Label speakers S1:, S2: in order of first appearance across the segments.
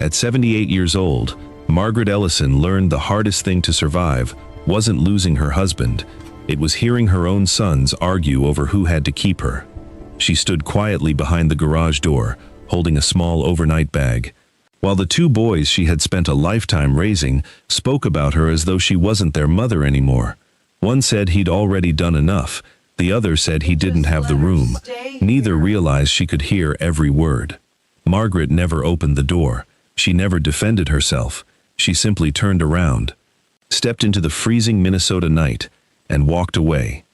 S1: At 78 years old, Margaret Ellison learned the hardest thing to survive wasn't losing her husband, it was hearing her own sons argue over who had to keep her. She stood quietly behind the garage door, holding a small overnight bag, while the two boys she had spent a lifetime raising spoke about her as though she wasn't their mother anymore. One said he'd already done enough, the other said he didn't have the room. Neither realized she could hear every word. Margaret never opened the door. She never defended herself. She simply turned around, stepped into the freezing Minnesota night, and walked away.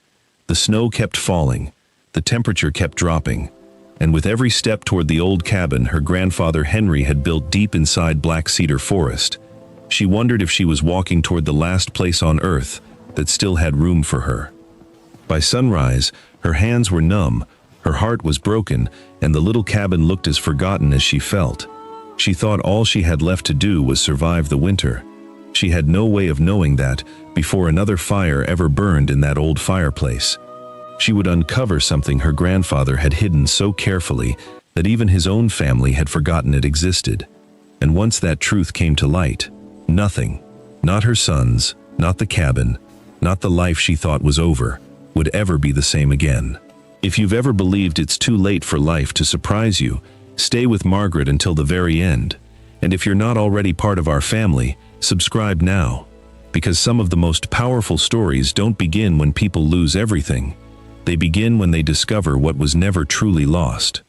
S1: The snow kept falling. The temperature kept dropping. And with every step toward the old cabin her grandfather Henry had built deep inside Black Cedar Forest, she wondered if she was walking toward the last place on earth that still had room for her. By sunrise, her hands were numb, her heart was broken, and the little cabin looked as forgotten as she felt. She thought all she had left to do was survive the winter. She had no way of knowing that before another fire ever burned in that old fireplace. She would uncover something her grandfather had hidden so carefully that even his own family had forgotten it existed. And once that truth came to light, nothing, not her sons, not the cabin, not the life she thought was over, would ever be the same again. If you've ever believed it's too late for life to surprise you, stay with Margaret until the very end. And if you're not already part of our family, subscribe now. Because some of the most powerful stories don't begin when people lose everything. They begin when they discover what was never truly lost.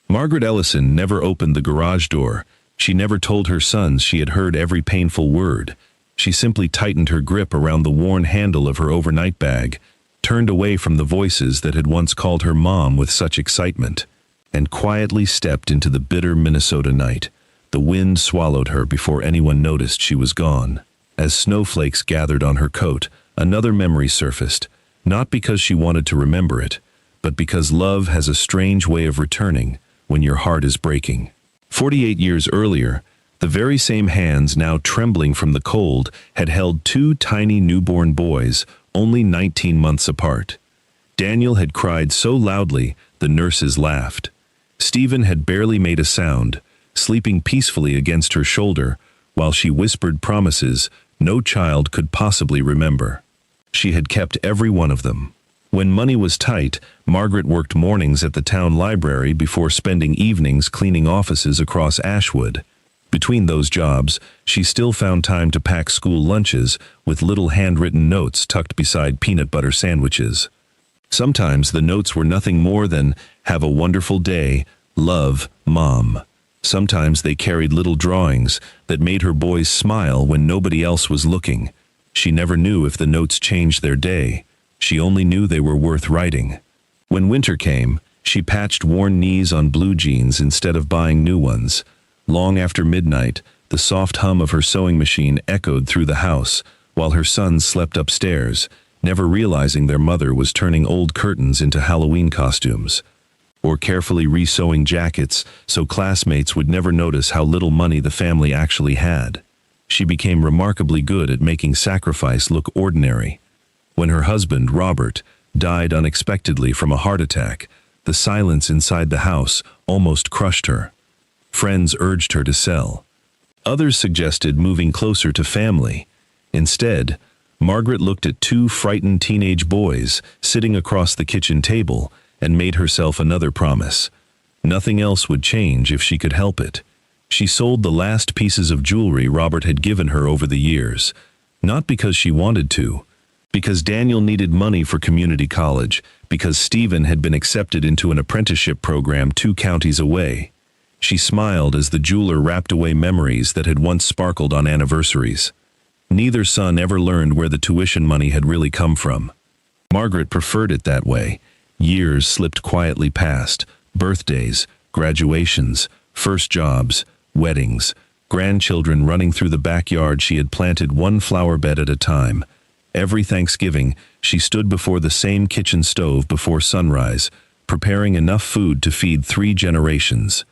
S1: Margaret Ellison never opened the garage door. She never told her sons she had heard every painful word. She simply tightened her grip around the worn handle of her overnight bag, turned away from the voices that had once called her mom with such excitement, and quietly stepped into the bitter Minnesota night. The wind swallowed her before anyone noticed she was gone. As snowflakes gathered on her coat, another memory surfaced, not because she wanted to remember it, but because love has a strange way of returning when your heart is breaking. 48 years earlier, the very same hands now trembling from the cold had held two tiny newborn boys, only 19 months apart. Daniel had cried so loudly the nurses laughed. Stephen had barely made a sound, sleeping peacefully against her shoulder, while she whispered promises no child could possibly remember. She had kept every one of them. When money was tight, Margaret worked mornings at the town library before spending evenings cleaning offices across Ashwood. Between those jobs, she still found time to pack school lunches with little handwritten notes tucked beside peanut butter sandwiches. Sometimes the notes were nothing more than, "Have a wonderful day, love, Mom." Sometimes they carried little drawings that made her boys smile when nobody else was looking. She never knew if the notes changed their day. She only knew they were worth writing. When winter came, she patched worn knees on blue jeans instead of buying new ones. Long after midnight, the soft hum of her sewing machine echoed through the house, while her sons slept upstairs, never realizing their mother was turning old curtains into Halloween costumes, or carefully re-sewing jackets so classmates would never notice how little money the family actually had. She became remarkably good at making sacrifice look ordinary. When her husband, Robert, died unexpectedly from a heart attack, the silence inside the house almost crushed her. Friends urged her to sell. Others suggested moving closer to family. Instead, Margaret looked at two frightened teenage boys sitting across the kitchen table and made herself another promise. Nothing else would change if she could help it. She sold the last pieces of jewelry Robert had given her over the years, not because she wanted to, because Daniel needed money for community college, because Stephen had been accepted into an apprenticeship program 2 counties away. She smiled as the jeweler wrapped away memories that had once sparkled on anniversaries. Neither son ever learned where the tuition money had really come from. Margaret preferred it that way. Years slipped quietly past, birthdays, graduations, first jobs, weddings, grandchildren running through the backyard she had planted one flower bed at a time. Every Thanksgiving, she stood before the same kitchen stove before sunrise, preparing enough food to feed 3 generations.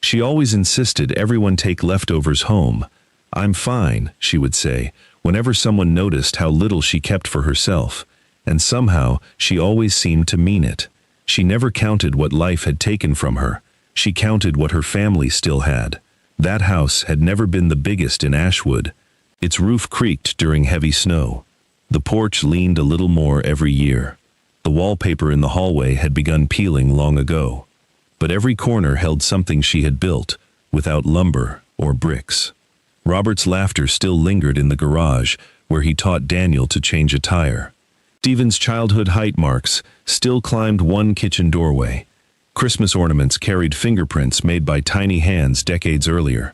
S1: She always insisted everyone take leftovers home. "I'm fine," she would say, whenever someone noticed how little she kept for herself. And somehow, she always seemed to mean it. She never counted what life had taken from her. She counted what her family still had. That house had never been the biggest in Ashwood. Its roof creaked during heavy snow. The porch leaned a little more every year. The wallpaper in the hallway had begun peeling long ago. But every corner held something she had built, without lumber or bricks. Robert's laughter still lingered in the garage, where he taught Daniel to change a tire. Stephen's childhood height marks still climbed one kitchen doorway. Christmas ornaments carried fingerprints made by tiny hands decades earlier.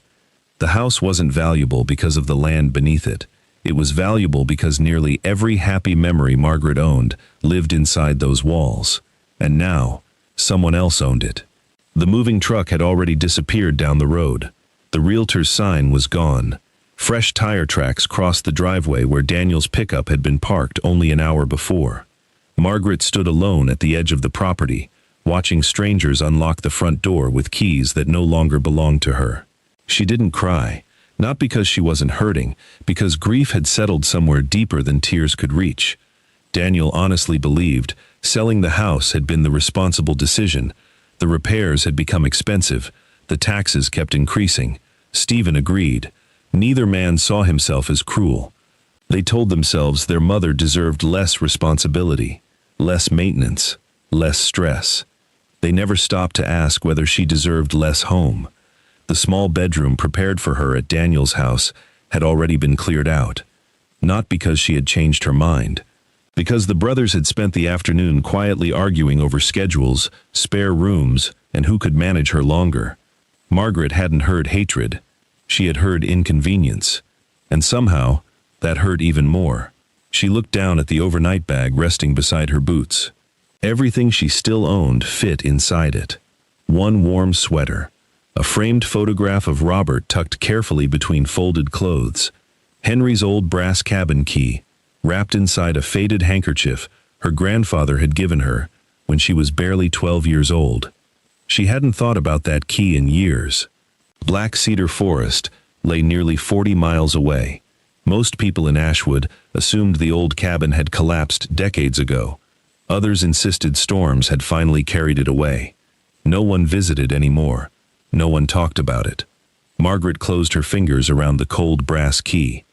S1: The house wasn't valuable because of the land beneath it. It was valuable because nearly every happy memory Margaret owned lived inside those walls. And now, someone else owned it. The moving truck had already disappeared down the road. The realtor's sign was gone. Fresh tire tracks crossed the driveway where Daniel's pickup had been parked only an hour before. Margaret stood alone at the edge of the property, watching strangers unlock the front door with keys that no longer belonged to her. She didn't cry, not because she wasn't hurting, because grief had settled somewhere deeper than tears could reach. Daniel honestly believed selling the house had been the responsible decision. The repairs had become expensive. The taxes kept increasing. Stephen agreed. Neither man saw himself as cruel. They told themselves their mother deserved less responsibility, less maintenance, less stress. They never stopped to ask whether she deserved less home. The small bedroom prepared for her at Daniel's house had already been cleared out. Not because she had changed her mind. Because the brothers had spent the afternoon quietly arguing over schedules, spare rooms, and who could manage her longer. Margaret hadn't heard hatred. She had heard inconvenience. And somehow, that hurt even more. She looked down at the overnight bag resting beside her boots. Everything she still owned fit inside it. One warm sweater. A framed photograph of Robert tucked carefully between folded clothes. Henry's old brass cabin key, wrapped inside a faded handkerchief her grandfather had given her when she was barely 12 years old. She hadn't thought about that key in years. Black Cedar Forest lay nearly 40 miles away. Most people in Ashwood assumed the old cabin had collapsed decades ago. Others insisted storms had finally carried it away. No one visited anymore. No one talked about it. Margaret closed her fingers around the cold brass key.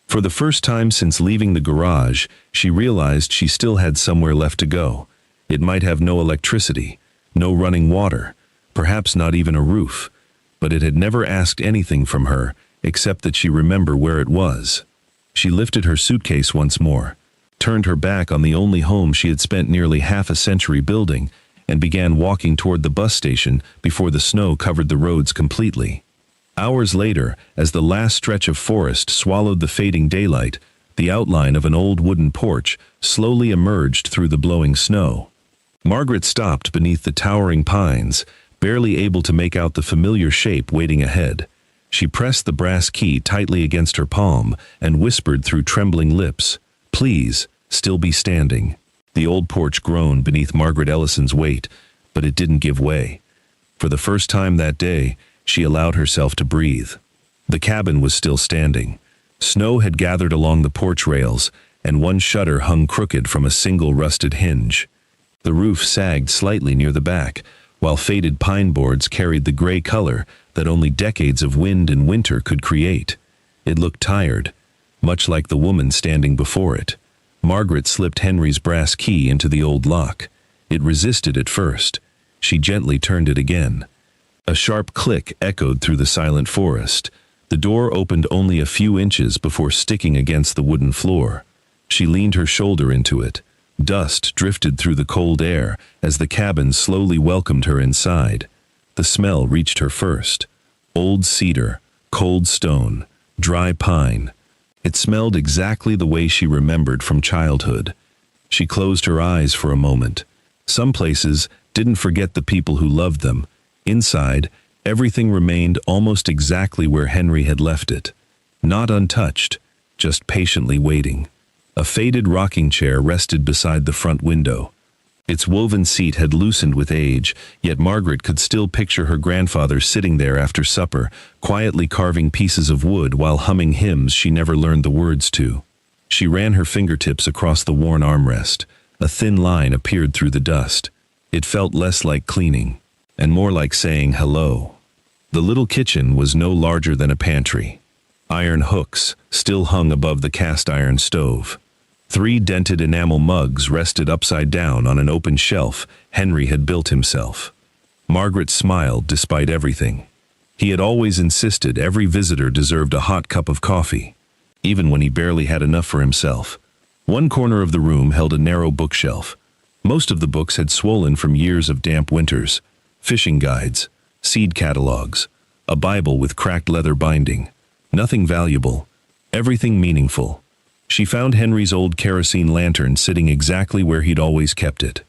S1: For the first time since leaving the garage, she realized she still had somewhere left to go. It might have no electricity, no running water, perhaps not even a roof, but it had never asked anything from her except that she remember where it was. She lifted her suitcase once more, turned her back on the only home she had spent nearly half a century building, and began walking toward the bus station before the snow covered the roads completely. Hours later, as the last stretch of forest swallowed the fading daylight, the outline of an old wooden porch slowly emerged through the blowing snow. Margaret stopped beneath the towering pines, barely able to make out the familiar shape waiting ahead. She pressed the brass key tightly against her palm and whispered through trembling lips, "Please, still be standing." The old porch groaned beneath Margaret Ellison's weight, but it didn't give way. For the first time that day, she allowed herself to breathe. The cabin was still standing. Snow had gathered along the porch rails, and one shutter hung crooked from a single rusted hinge. The roof sagged slightly near the back, while faded pine boards carried the gray color that only decades of wind and winter could create. It looked tired, much like the woman standing before it. Margaret slipped Henry's brass key into the old lock. It resisted at first. She gently turned it again. A sharp click echoed through the silent forest. The door opened only a few inches before sticking against the wooden floor. She leaned her shoulder into it. Dust drifted through the cold air as the cabin slowly welcomed her inside. The smell reached her first. Old cedar, cold stone, dry pine. It smelled exactly the way she remembered from childhood. She closed her eyes for a moment. Some places didn't forget the people who loved them. Inside, everything remained almost exactly where Henry had left it. Not untouched, just patiently waiting. A faded rocking chair rested beside the front window. Its woven seat had loosened with age, yet Margaret could still picture her grandfather sitting there after supper, quietly carving pieces of wood while humming hymns she never learned the words to. She ran her fingertips across the worn armrest. A thin line appeared through the dust. It felt less like cleaning, and more like saying hello. The little kitchen was no larger than a pantry. Iron hooks still hung above the cast iron stove. 3 dented enamel mugs rested upside down on an open shelf Henry had built himself. Margaret smiled despite everything. He had always insisted every visitor deserved a hot cup of coffee, even when he barely had enough for himself. One corner of the room held a narrow bookshelf. Most of the books had swollen from years of damp winters: fishing guides, seed catalogs, a Bible with cracked leather binding. Nothing valuable, everything meaningful. She found Henry's old kerosene lantern sitting exactly where he'd always kept it.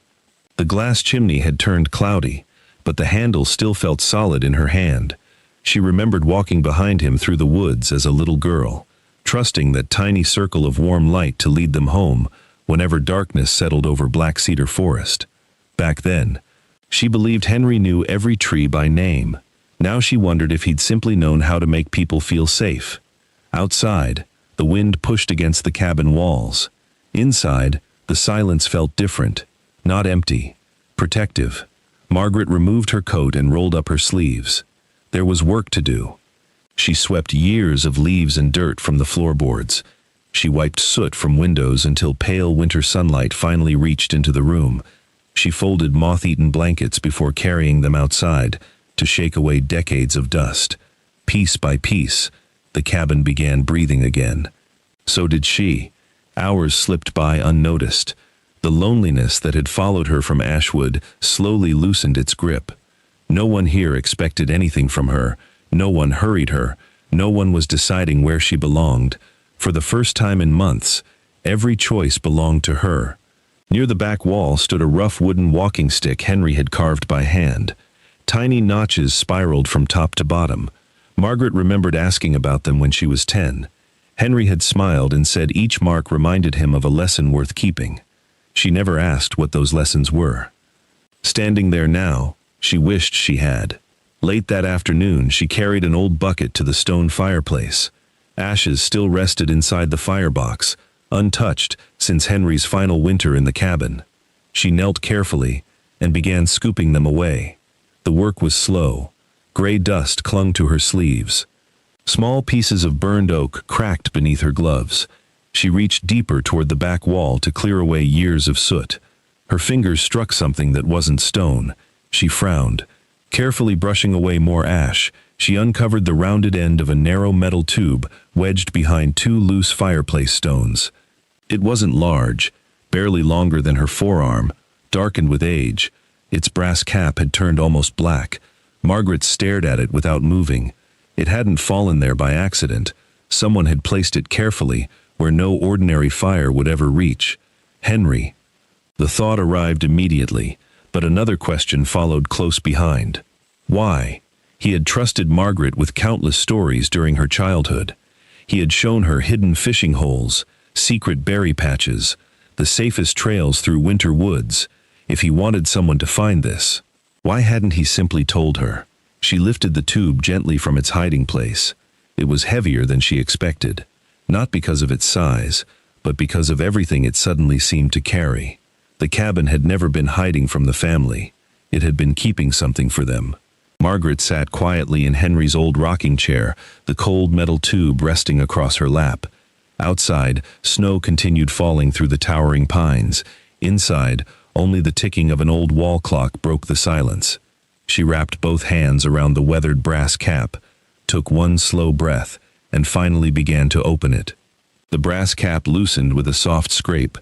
S1: The glass chimney had turned cloudy, but the handle still felt solid in her hand. She remembered walking behind him through the woods as a little girl, trusting that tiny circle of warm light to lead them home whenever darkness settled over Black Cedar Forest. Back then, she believed Henry knew every tree by name. Now she wondered if he'd simply known how to make people feel safe. Outside, the wind pushed against the cabin walls. Inside, the silence felt different, not empty, protective. Margaret removed her coat and rolled up her sleeves. There was work to do. She swept years of leaves and dirt from the floorboards. She wiped soot from windows until pale winter sunlight finally reached into the room. She folded moth-eaten blankets before carrying them outside to shake away decades of dust. Piece by piece, the cabin began breathing again. So did she. Hours slipped by unnoticed. The loneliness that had followed her from Ashwood slowly loosened its grip. No one here expected anything from her. No one hurried her. No one was deciding where she belonged. For the first time in months, every choice belonged to her. Near the back wall stood a rough wooden walking stick Henry had carved by hand. Tiny notches spiraled from top to bottom. Margaret remembered asking about them when she was 10. Henry had smiled and said each mark reminded him of a lesson worth keeping. She never asked what those lessons were. Standing there now, she wished she had. Late that afternoon, she carried an old bucket to the stone fireplace. Ashes still rested inside the firebox, untouched since Henry's final winter in the cabin. She knelt carefully and began scooping them away. The work was slow. Gray dust clung to her sleeves. Small pieces of burned oak cracked beneath her gloves. She reached deeper toward the back wall to clear away years of soot. Her fingers struck something that wasn't stone. She frowned. Carefully brushing away more ash, she uncovered the rounded end of a narrow metal tube wedged behind 2 loose fireplace stones. It wasn't large, barely longer than her forearm, darkened with age. Its brass cap had turned almost black. Margaret stared at it without moving. It hadn't fallen there by accident. Someone had placed it carefully, where no ordinary fire would ever reach. Henry. The thought arrived immediately, but another question followed close behind. Why? He had trusted Margaret with countless stories during her childhood. He had shown her hidden fishing holes, secret berry patches, the safest trails through winter woods. If he wanted someone to find this, why hadn't he simply told her? She lifted the tube gently from its hiding place. It was heavier than she expected, not because of its size, but because of everything it suddenly seemed to carry. The cabin had never been hiding from the family. It had been keeping something for them. Margaret sat quietly in Henry's old rocking chair, the cold metal tube resting across her lap. Outside, snow continued falling through the towering pines. Inside, only the ticking of an old wall clock broke the silence. She wrapped both hands around the weathered brass cap, took one slow breath, and finally began to open it. The brass cap loosened with a soft scrape.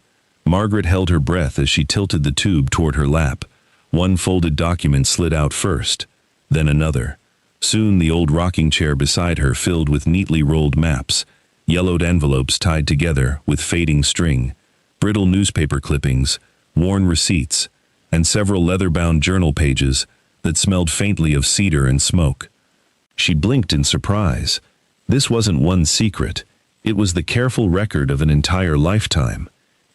S1: Margaret held her breath as she tilted the tube toward her lap. One folded document slid out first, then another. Soon the old rocking chair beside her filled with neatly rolled maps, yellowed envelopes tied together with fading string, brittle newspaper clippings, worn receipts, and several leather-bound journal pages that smelled faintly of cedar and smoke. She blinked in surprise. This wasn't one secret. It was the careful record of an entire lifetime.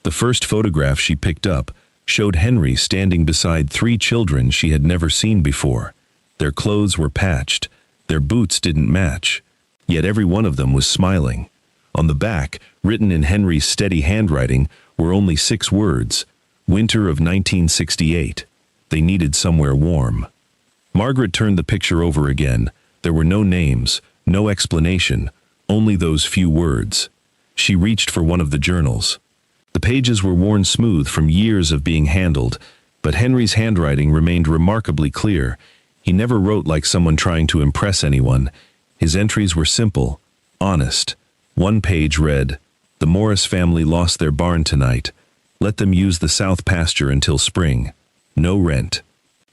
S1: The first photograph she picked up showed Henry standing beside 3 children she had never seen before. Their clothes were patched. Their boots didn't match. Yet every one of them was smiling. On the back, written in Henry's steady handwriting, were only 6 words: Winter of 1968. They needed somewhere warm. Margaret turned the picture over again, There were no names, no explanation, only those few words. She reached for one of the journals. The pages were worn smooth from years of being handled, but Henry's handwriting remained remarkably clear. He never wrote like someone trying to impress anyone. His entries were simple, honest. One page read, "The Morris family lost their barn tonight. Let them use the south pasture until spring. No rent."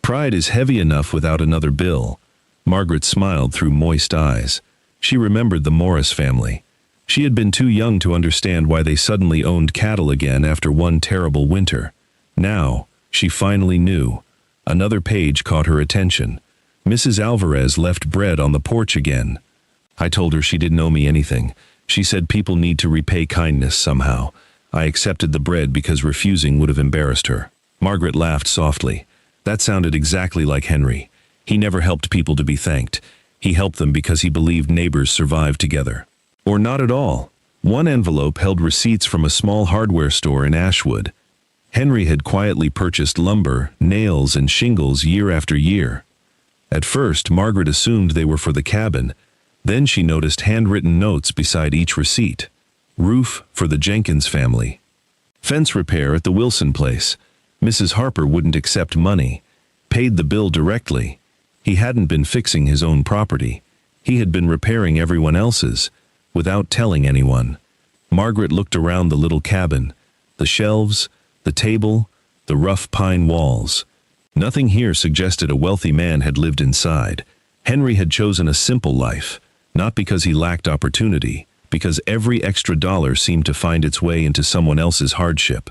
S1: Pride is heavy enough without another bill. Margaret smiled through moist eyes. She remembered the Morris family. She had been too young to understand why they suddenly owned cattle again after one terrible winter. Now, she finally knew. Another page caught her attention. Mrs. Alvarez left bread on the porch again. "I told her she didn't owe me anything. She said people need to repay kindness somehow. I accepted the bread because refusing would have embarrassed her." Margaret laughed softly. That sounded exactly like Henry. He never helped people to be thanked. He helped them because he believed neighbors survived together. Or not at all. One envelope held receipts from a small hardware store in Ashwood. Henry had quietly purchased lumber, nails, and shingles year after year. At first, Margaret assumed they were for the cabin. Then she noticed handwritten notes beside each receipt. Roof for the Jenkins family. Fence repair at the Wilson place. Mrs. Harper wouldn't accept money. Paid the bill directly. He hadn't been fixing his own property. He had been repairing everyone else's, without telling anyone. Margaret looked around the little cabin. The shelves, the table, the rough pine walls. Nothing here suggested a wealthy man had lived inside. Henry had chosen a simple life, not because he lacked opportunity, because every extra dollar seemed to find its way into someone else's hardship.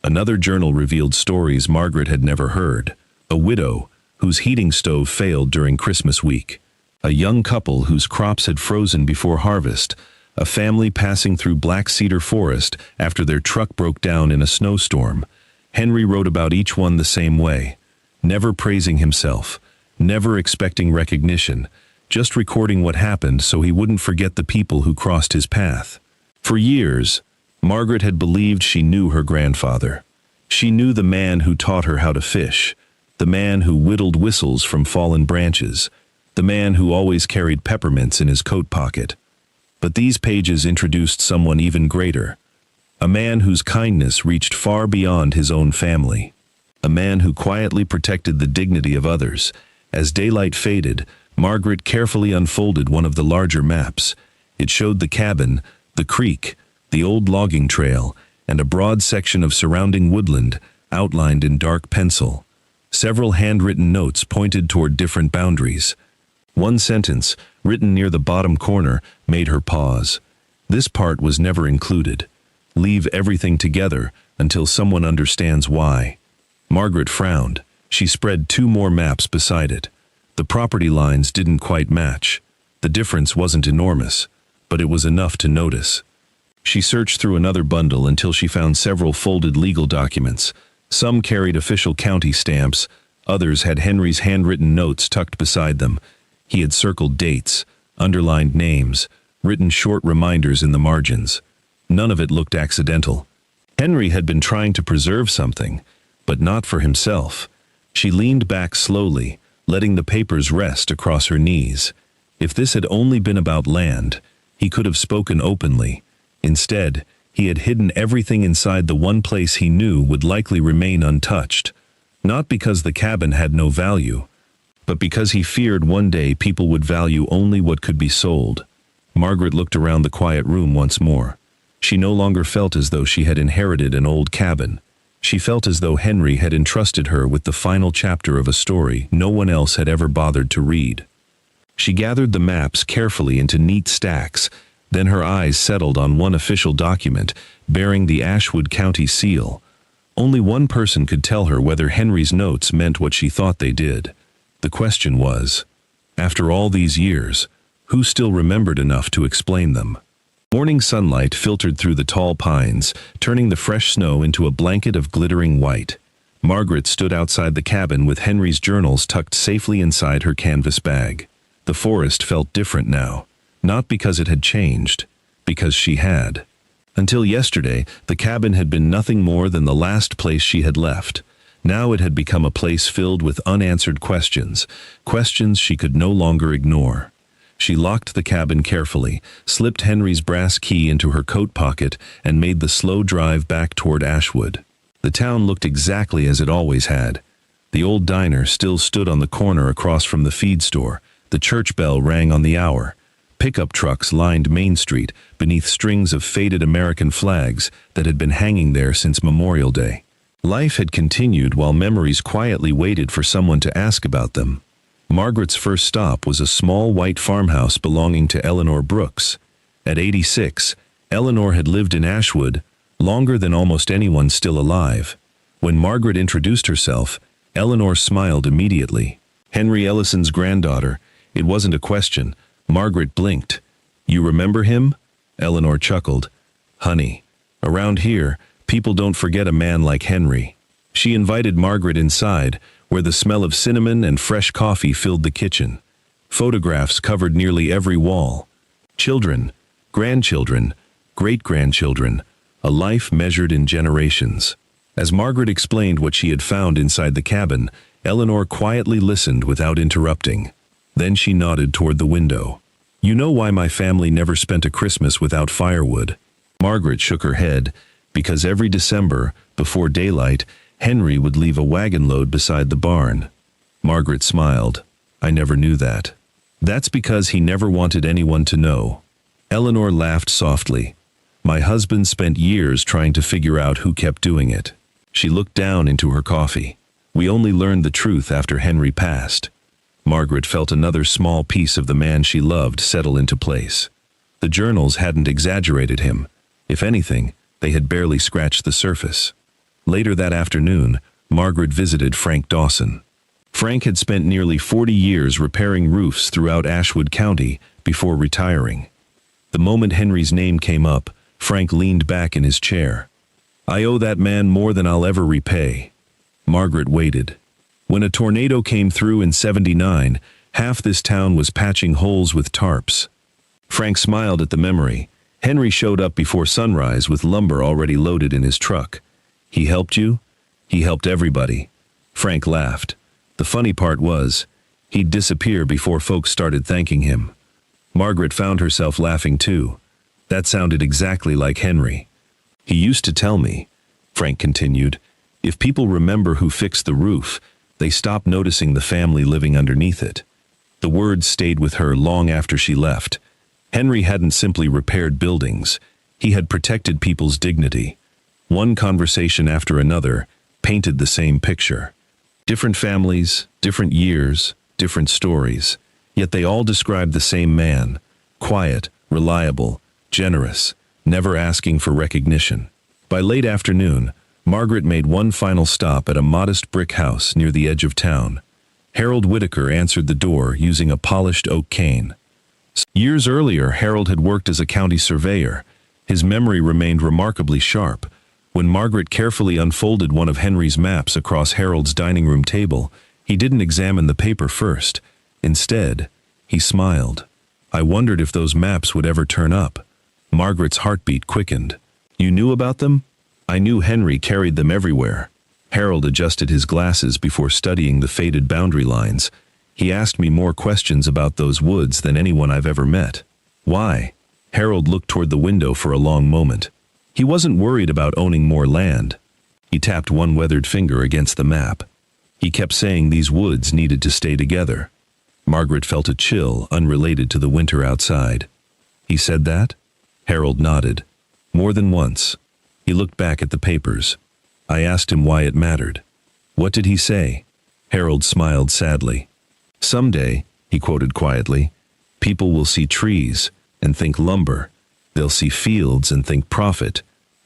S1: Another journal revealed stories Margaret had never heard. A widow whose heating stove failed during Christmas week. A young couple whose crops had frozen before harvest. A family passing through Black Cedar Forest after their truck broke down in a snowstorm. Henry wrote about each one the same way. Never praising himself. Never expecting recognition. Just recording what happened so he wouldn't forget the people who crossed his path. For years, Margaret had believed she knew her grandfather. She knew the man who taught her how to fish, the man who whittled whistles from fallen branches, the man who always carried peppermints in his coat pocket. But these pages introduced someone even greater, a man whose kindness reached far beyond his own family, a man who quietly protected the dignity of others. As daylight faded, Margaret carefully unfolded one of the larger maps. It showed the cabin, the creek, the old logging trail, and a broad section of surrounding woodland, outlined in dark pencil. Several handwritten notes pointed toward different boundaries. One sentence, written near the bottom corner, made her pause. This part was never included. Leave everything together until someone understands why. Margaret frowned. She spread two more maps beside it. The property lines didn't quite match. The difference wasn't enormous, but it was enough to notice. She searched through another bundle until she found several folded legal documents. Some carried official county stamps, others had Henry's handwritten notes tucked beside them. He had circled dates, underlined names, written short reminders in the margins. None of it looked accidental. Henry had been trying to preserve something, but not for himself. She leaned back slowly, letting the papers rest across her knees. If this had only been about land, he could have spoken openly. Instead, he had hidden everything inside the one place he knew would likely remain untouched. Not because the cabin had no value, but because he feared one day people would value only what could be sold. Margaret looked around the quiet room once more. She no longer felt as though she had inherited an old cabin. She felt as though Henry had entrusted her with the final chapter of a story no one else had ever bothered to read. She gathered the maps carefully into neat stacks. Then her eyes settled on one official document bearing the Ashwood County seal. Only one person could tell her whether Henry's notes meant what she thought they did. The question was, after all these years, who still remembered enough to explain them? Morning sunlight filtered through the tall pines, turning the fresh snow into a blanket of glittering white. Margaret stood outside the cabin with Henry's journals tucked safely inside her canvas bag. The forest felt different now. Not because it had changed, because she had. Until yesterday, the cabin had been nothing more than the last place she had left. Now it had become a place filled with unanswered questions, questions she could no longer ignore. She locked the cabin carefully, slipped Henry's brass key into her coat pocket, and made the slow drive back toward Ashwood. The town looked exactly as it always had. The old diner still stood on the corner across from the feed store. The church bell rang on the hour. Pickup trucks lined Main Street beneath strings of faded American flags that had been hanging there since Memorial Day. Life had continued while memories quietly waited for someone to ask about them. Margaret's first stop was a small white farmhouse belonging to Eleanor Brooks. At 86, Eleanor had lived in Ashwood longer than almost anyone still alive. When Margaret introduced herself, Eleanor smiled immediately. Henry Ellison's granddaughter. It wasn't a question. Margaret blinked. "You remember him?" Eleanor chuckled. "Honey, around here, people don't forget a man like Henry." She invited Margaret inside, where the smell of cinnamon and fresh coffee filled the kitchen. Photographs covered nearly every wall. Children, grandchildren, great-grandchildren, a life measured in generations. As Margaret explained what she had found inside the cabin, Eleanor quietly listened without interrupting. Then she nodded toward the window. "You know why my family never spent a Christmas without firewood?" Margaret shook her head. "Because every December, before daylight, Henry would leave a wagon load beside the barn." Margaret smiled. "I never knew that." "That's because he never wanted anyone to know." Eleanor laughed softly. "My husband spent years trying to figure out who kept doing it." She looked down into her coffee. "We only learned the truth after Henry passed." Margaret felt another small piece of the man she loved settle into place. The journals hadn't exaggerated him. If anything, they had barely scratched the surface. Later that afternoon, Margaret visited Frank Dawson. Frank had spent nearly 40 years repairing roofs throughout Ashwood County before retiring. The moment Henry's name came up, Frank leaned back in his chair. "I owe that man more than I'll ever repay." Margaret waited. When a tornado came through in '79, half this town was patching holes with tarps. Frank smiled at the memory. Henry showed up before sunrise with lumber already loaded in his truck. "He helped you?" "He helped everybody." Frank laughed. The funny part was, he'd disappear before folks started thanking him. Margaret found herself laughing too. That sounded exactly like Henry. "He used to tell me," Frank continued, "if people remember who fixed the roof, they stop noticing the family living underneath it." The words stayed with her long after she left. Henry hadn't simply repaired buildings. He had protected people's dignity. One conversation after another painted the same picture. Different families, different years, different stories, yet they all described the same man: quiet, reliable, generous, never asking for recognition. By late afternoon, Margaret made one final stop at a modest brick house near the edge of town. Harold Whitaker answered the door using a polished oak cane. Years earlier, Harold had worked as a county surveyor. His memory remained remarkably sharp. When Margaret carefully unfolded one of Henry's maps across Harold's dining room table, he didn't examine the paper first. Instead, he smiled. "I wondered if those maps would ever turn up." Margaret's heartbeat quickened. "You knew about them?" "I knew Henry carried them everywhere." Harold adjusted his glasses before studying the faded boundary lines. "He asked me more questions about those woods than anyone I've ever met." "Why?" Harold looked toward the window for a long moment. He wasn't worried about owning more land. He tapped one weathered finger against the map. He kept saying these woods needed to stay together. Margaret felt a chill unrelated to the winter outside. "He said that?" Harold nodded. "More than once." He looked back at the papers. "I asked him why it mattered." "What did he say?" Harold smiled sadly. "Someday," he quoted quietly, "people will see trees and think lumber. They'll see fields and think profit.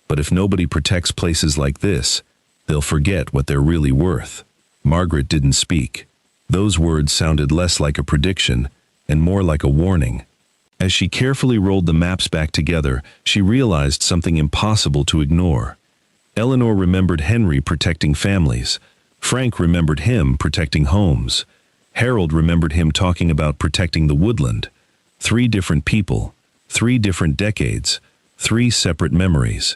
S1: But if nobody protects places like this, they'll forget what they're really worth." Margaret didn't speak. Those words sounded less like a prediction and more like a warning. As she carefully rolled the maps back together, she realized something impossible to ignore. Eleanor remembered Henry protecting families. Frank remembered him protecting homes. Harold remembered him talking about protecting the woodland. 3 different people, 3 different decades, 3 separate memories.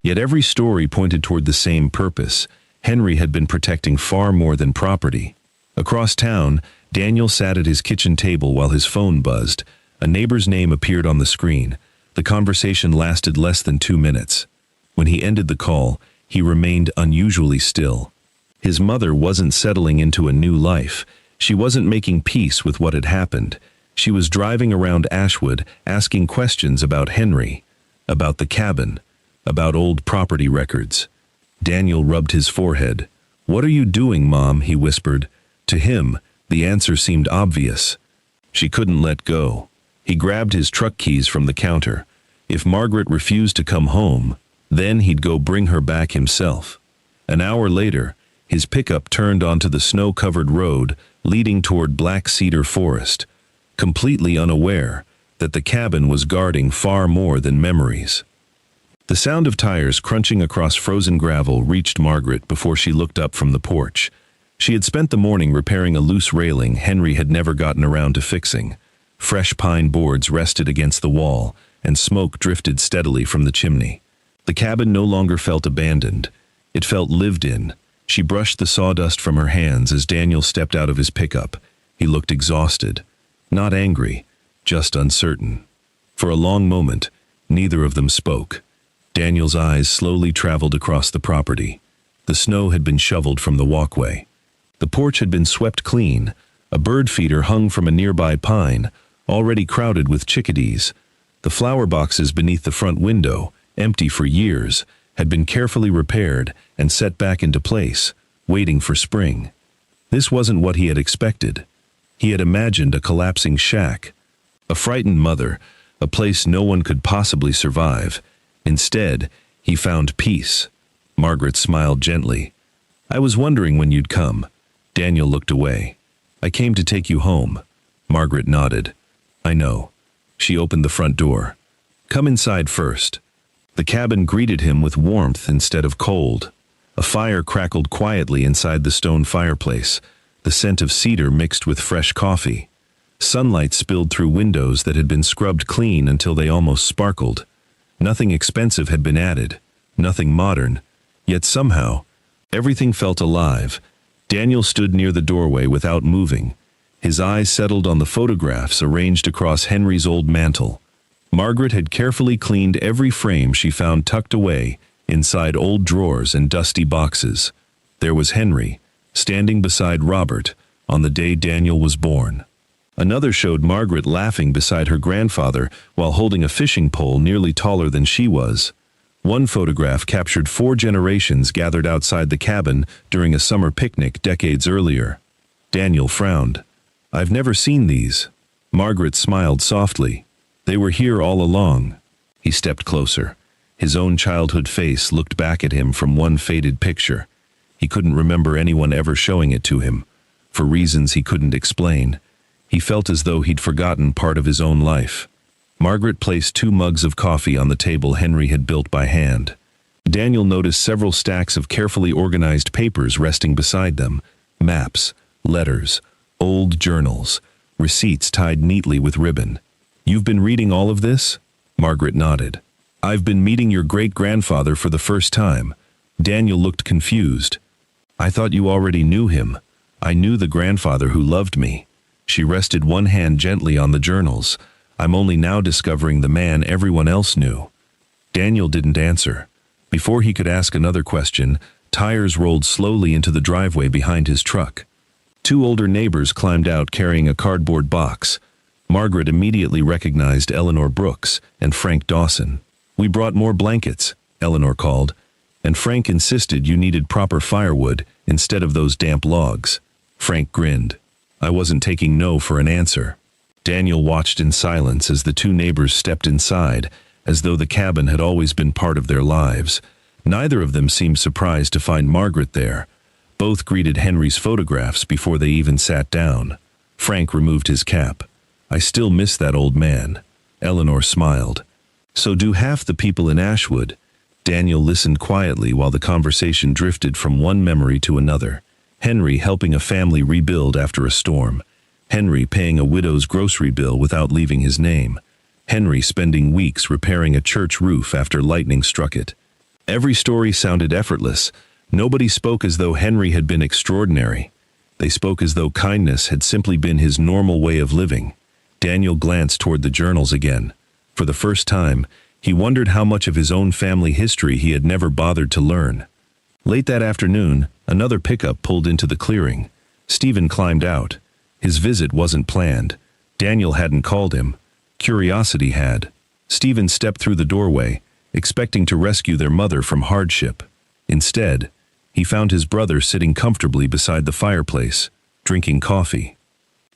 S1: Yet every story pointed toward the same purpose. Henry had been protecting far more than property. Across town, Daniel sat at his kitchen table while his phone buzzed. A neighbor's name appeared on the screen. The conversation lasted less than 2 minutes. When he ended the call, he remained unusually still. His mother wasn't settling into a new life. She wasn't making peace with what had happened. She was driving around Ashwood, asking questions about Henry, about the cabin, about old property records. Daniel rubbed his forehead. "What are you doing, Mom?" he whispered. To him, the answer seemed obvious. She couldn't let go. He grabbed his truck keys from the counter. If Margaret refused to come home, then he'd go bring her back himself. An hour later, his pickup turned onto the snow-covered road leading toward Black Cedar Forest, completely unaware that the cabin was guarding far more than memories. The sound of tires crunching across frozen gravel reached Margaret before she looked up from the porch. She had spent the morning repairing a loose railing Henry had never gotten around to fixing. Fresh pine boards rested against the wall, and smoke drifted steadily from the chimney. The cabin no longer felt abandoned. It felt lived in. She brushed the sawdust from her hands as Daniel stepped out of his pickup. He looked exhausted. Not angry, just uncertain. For a long moment, neither of them spoke. Daniel's eyes slowly traveled across the property. The snow had been shoveled from the walkway. The porch had been swept clean. A bird feeder hung from a nearby pine, already crowded with chickadees. The flower boxes beneath the front window, empty for years, had been carefully repaired and set back into place, waiting for spring. This wasn't what he had expected. He had imagined a collapsing shack, a frightened mother, a place no one could possibly survive. Instead, he found peace. Margaret smiled gently. "I was wondering when you'd come." Daniel looked away. "I came to take you home." Margaret nodded. "I know." She opened the front door. "Come inside first." The cabin greeted him with warmth instead of cold. A fire crackled quietly inside the stone fireplace, the scent of cedar mixed with fresh coffee. Sunlight spilled through windows that had been scrubbed clean until they almost sparkled. Nothing expensive had been added, nothing modern, yet somehow, everything felt alive. Daniel stood near the doorway without moving. His eyes settled on the photographs arranged across Henry's old mantel. Margaret had carefully cleaned every frame she found tucked away inside old drawers and dusty boxes. There was Henry, standing beside Robert, on the day Daniel was born. Another showed Margaret laughing beside her grandfather while holding a fishing pole nearly taller than she was. One photograph captured 4 generations gathered outside the cabin during a summer picnic decades earlier. Daniel frowned. "I've never seen these." Margaret smiled softly. "They were here all along." He stepped closer. His own childhood face looked back at him from one faded picture. He couldn't remember anyone ever showing it to him. For reasons he couldn't explain, he felt as though he'd forgotten part of his own life. Margaret placed 2 mugs of coffee on the table Henry had built by hand. Daniel noticed several stacks of carefully organized papers resting beside them. Maps, letters, old journals, receipts tied neatly with ribbon. "You've been reading all of this?" Margaret nodded. "I've been meeting your great-grandfather for the first time." Daniel looked confused. "I thought you already knew him." "I knew the grandfather who loved me." She rested one hand gently on the journals. "I'm only now discovering the man everyone else knew." Daniel didn't answer. Before he could ask another question, tires rolled slowly into the driveway behind his truck. 2 older neighbors climbed out carrying a cardboard box. Margaret immediately recognized Eleanor Brooks and Frank Dawson. "We brought more blankets," Eleanor called, "and Frank insisted you needed proper firewood instead of those damp logs." Frank grinned. I wasn't taking no for an answer. Daniel watched in silence as the 2 neighbors stepped inside, as though the cabin had always been part of their lives. Neither of them seemed surprised to find Margaret there. Both greeted Henry's photographs before they even sat down. Frank removed his cap. "I still miss that old man." Eleanor smiled. "So do half the people in Ashwood." Daniel listened quietly while the conversation drifted from one memory to another. Henry helping a family rebuild after a storm. Henry paying a widow's grocery bill without leaving his name. Henry spending weeks repairing a church roof after lightning struck it. Every story sounded effortless. Nobody spoke as though Henry had been extraordinary. They spoke as though kindness had simply been his normal way of living. Daniel glanced toward the journals again. For the first time, he wondered how much of his own family history he had never bothered to learn. Late that afternoon, another pickup pulled into the clearing. Stephen climbed out. His visit wasn't planned. Daniel hadn't called him. Curiosity had. Stephen stepped through the doorway, expecting to rescue their mother from hardship. Instead, he found his brother sitting comfortably beside the fireplace, drinking coffee.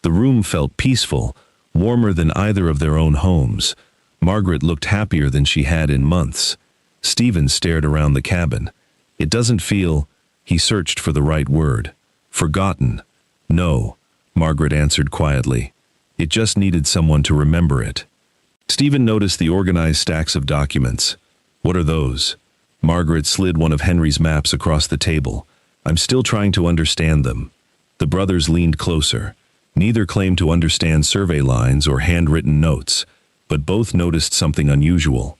S1: The room felt peaceful, warmer than either of their own homes. Margaret looked happier than she had in months. Stephen stared around the cabin. It doesn't feel, he searched for the right word. Forgotten. No, Margaret answered quietly. It just needed someone to remember it. Stephen noticed the organized stacks of documents. What are those? Margaret slid one of Henry's maps across the table. I'm still trying to understand them. The brothers leaned closer. Neither claimed to understand survey lines or handwritten notes, but both noticed something unusual.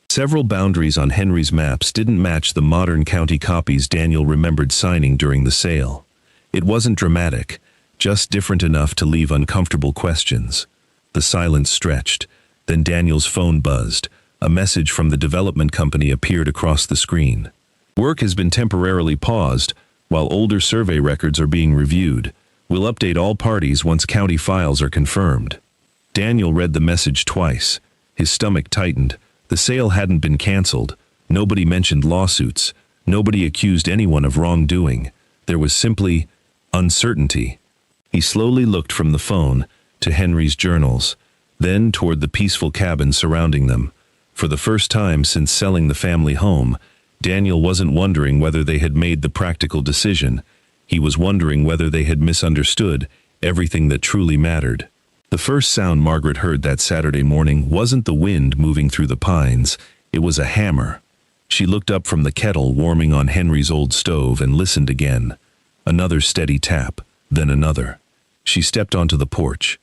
S1: Several boundaries on Henry's maps didn't match the modern county copies Daniel remembered signing during the sale. It wasn't dramatic, just different enough to leave uncomfortable questions. The silence stretched. Then Daniel's phone buzzed. A message from the development company appeared across the screen. Work has been temporarily paused, while older survey records are being reviewed. We'll update all parties once county files are confirmed. Daniel read the message twice. His stomach tightened. The sale hadn't been canceled. Nobody mentioned lawsuits. Nobody accused anyone of wrongdoing. There was simply uncertainty. He slowly looked from the phone to Henry's journals, then toward the peaceful cabin surrounding them. For the first time since selling the family home, Daniel wasn't wondering whether they had made the practical decision. He was wondering whether they had misunderstood everything that truly mattered. The first sound Margaret heard that Saturday morning wasn't the wind moving through the pines, it was a hammer. She looked up from the kettle warming on Henry's old stove and listened again. Another steady tap, then another. She stepped onto the porch.